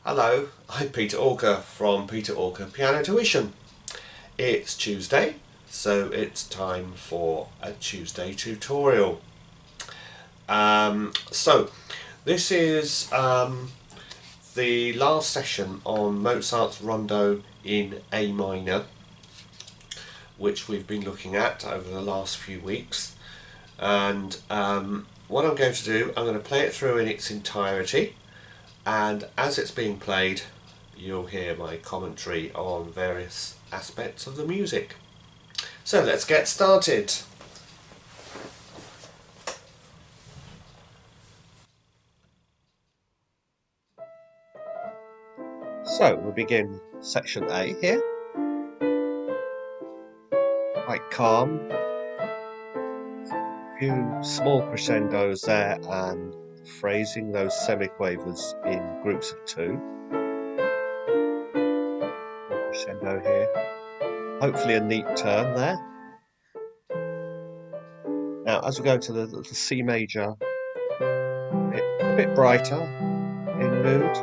Hello, I'm Peter Orker from Peter Orker Piano Tuition. It's Tuesday, so it's time for a Tuesday tutorial. So this is the last session on Mozart's Rondo in A minor, which we've been looking at over the last few weeks. And what I'm going to do, I'm going to play it through in its entirety. And as it's being played, you'll hear my commentary on various aspects of the music. So let's get started. So we begin section A here. Quite calm. A few small crescendos there and phrasing those semiquavers in groups of two. Crescendo here. Hopefully a neat turn there. Now as we go to the C major, a bit brighter in mood.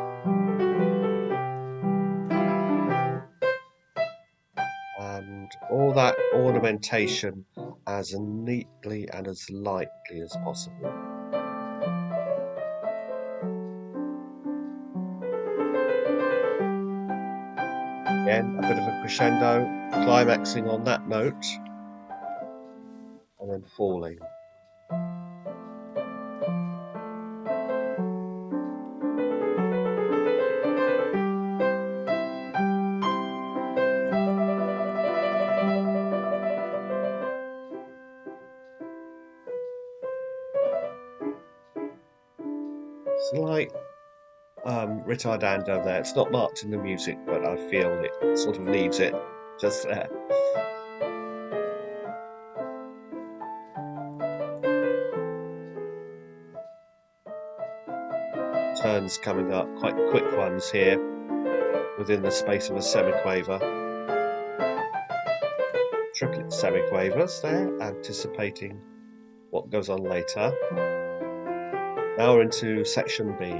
And all that ornamentation as neatly and as lightly as possible. Again, a bit of a crescendo, climaxing on that note, and then falling. Slight ritardando there. It's not marked in the music, but I feel it sort of needs it just there. Turns coming up, quite quick ones here within the space of a semiquaver. Triplet semiquavers there, anticipating what goes on later. Now we're into section B,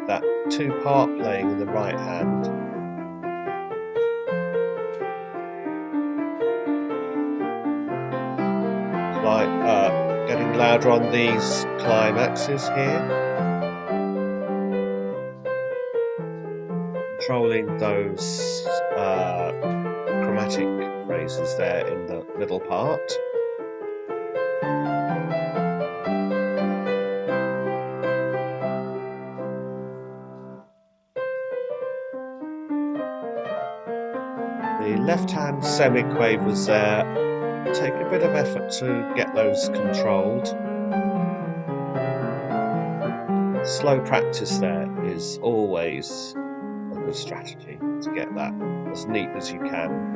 that two-part playing in the right hand. Like getting louder on these climaxes here. Controlling those chromatic phrases there in the middle part. The left hand semiquavers there take a bit of effort to get those controlled. Slow practice there is always a good strategy to get that as neat as you can.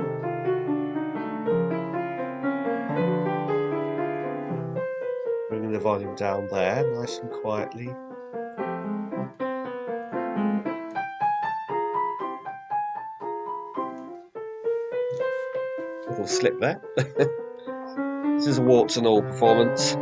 Bringing the volume down there, nice and quietly. Little slip there. This is a warts and all performance.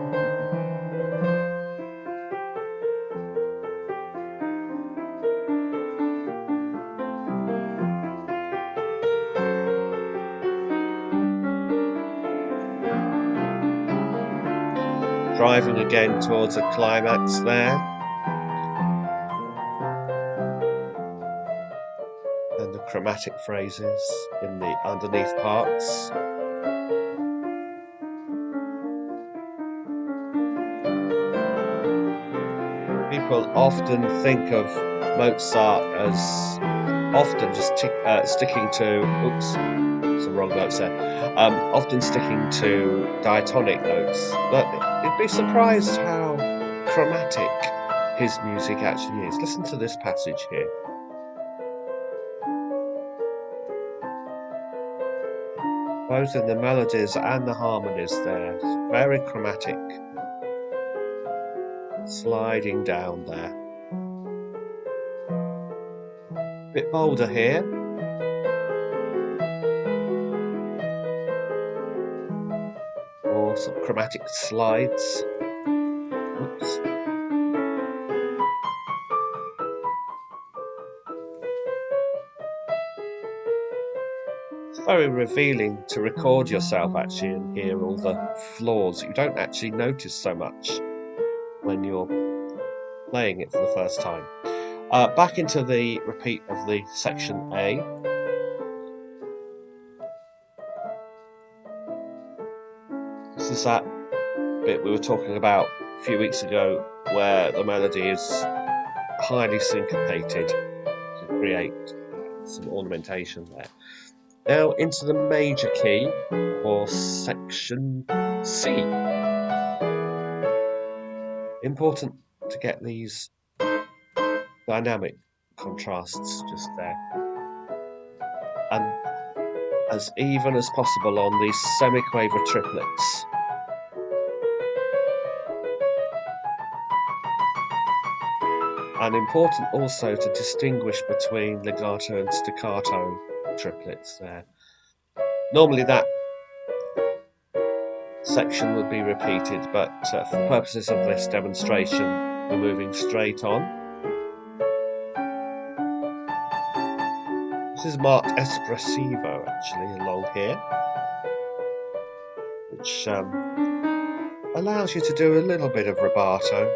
Driving again towards a climax there. And the chromatic phrases in the underneath parts. People often think of Mozart as often just sticking to, oops, some wrong notes there, often sticking to diatonic notes, but you'd be surprised how chromatic his music actually is. Listen to this passage here. Both in the melodies and the harmonies there, very chromatic. Sliding down there. Bit bolder here. Or some chromatic slides. Oops. It's very revealing to record yourself actually and hear all the flaws that you don't actually notice so much when you're playing it for the first time. Back into the repeat of the section A. This is that bit we were talking about a few weeks ago where the melody is highly syncopated to create some ornamentation there. Now into the major key for section C. Important to get these dynamic contrasts just there, and as even as possible on these semiquaver triplets. And important also to distinguish between legato and staccato triplets there. Normally that section would be repeated, but for the purposes of this demonstration we're moving straight on. This is marked espressivo actually along here, which allows you to do a little bit of rubato.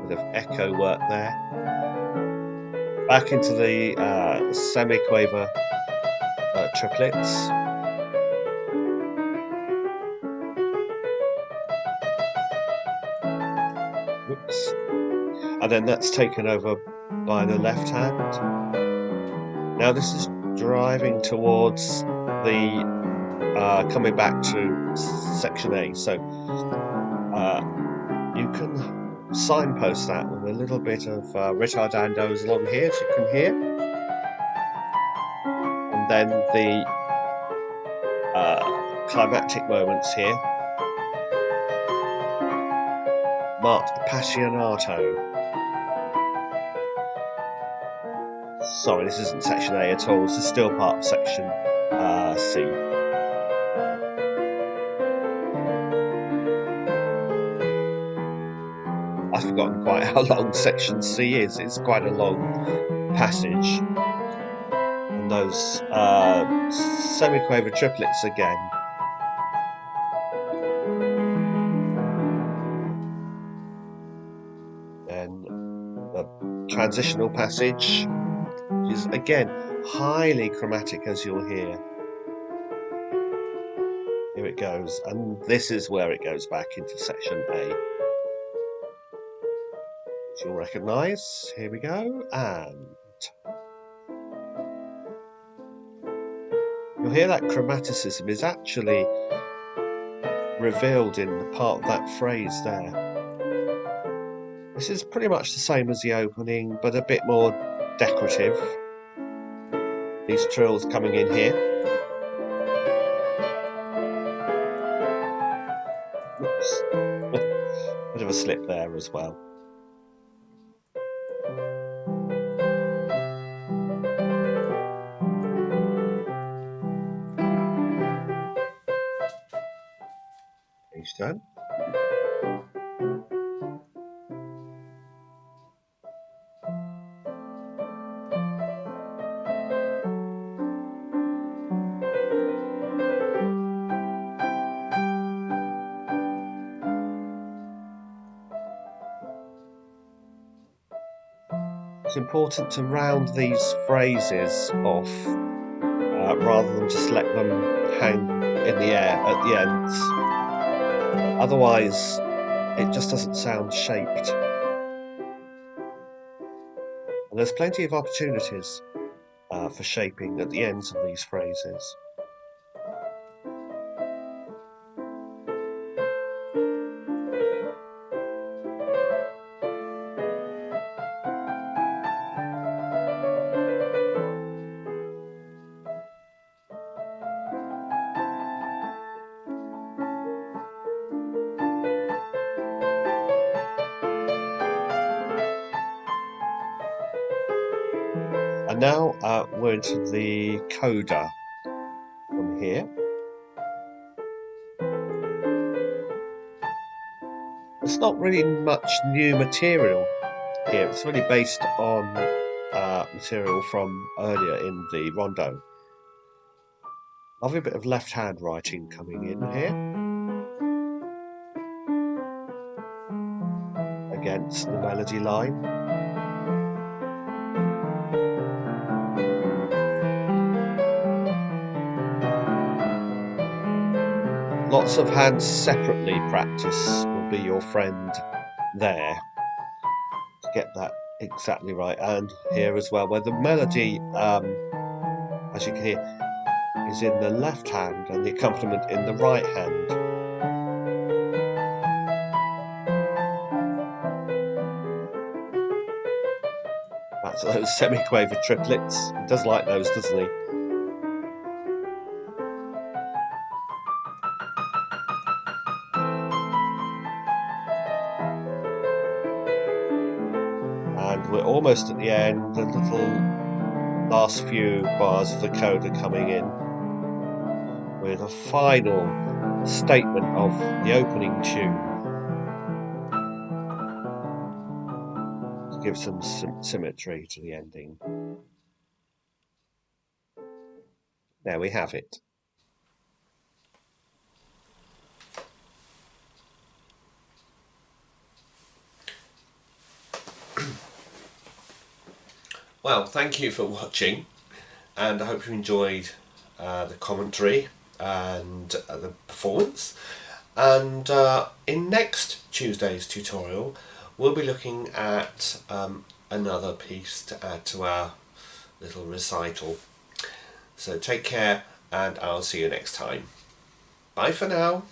Bit of echo work there. Back into the semiquaver triplets. Whoops. And then that's taken over by the left hand. Now this is driving towards the coming back to section A, so you can signpost that with a little bit of ritardandos along here, as you can hear, and then the climactic moments here marked appassionato. Sorry, this isn't section A at all, this is still part of section C. I've forgotten quite how long section C is. It's quite a long passage. And those semiquaver triplets again. Then the transitional passage is again highly chromatic, as you'll hear. Here it goes, and this is where it goes back into section A, which you'll recognise. Here we go, and you'll hear that chromaticism is actually revealed in the part of that phrase there. This is pretty much the same as the opening, but a bit more decorative. These trills coming in here. Oops. Bit of a slip there as well. Each turn. It's important to round these phrases off rather than just let them hang in the air at the ends. Otherwise, it just doesn't sound shaped. And there's plenty of opportunities for shaping at the ends of these phrases. And now we're into the coda from here. there's not really much new material here. It's really based on material from earlier in the rondo. Lovely bit of left-hand writing coming in here against the melody line. Lots of hands separately practice will be your friend there to get that exactly right. And here as well, where the melody, as you can hear, is in the left hand and the accompaniment in the right hand. That's those semi-quaver triplets. He does like those, doesn't he? And we're almost at the end, the little last few bars of the coda coming in with a final statement of the opening tune to give some symmetry to the ending. There we have it. Well, thank you for watching, and I hope you enjoyed the commentary and the performance. And in next Tuesday's tutorial, we'll be looking at another piece to add to our little recital. So take care, and I'll see you next time. Bye for now.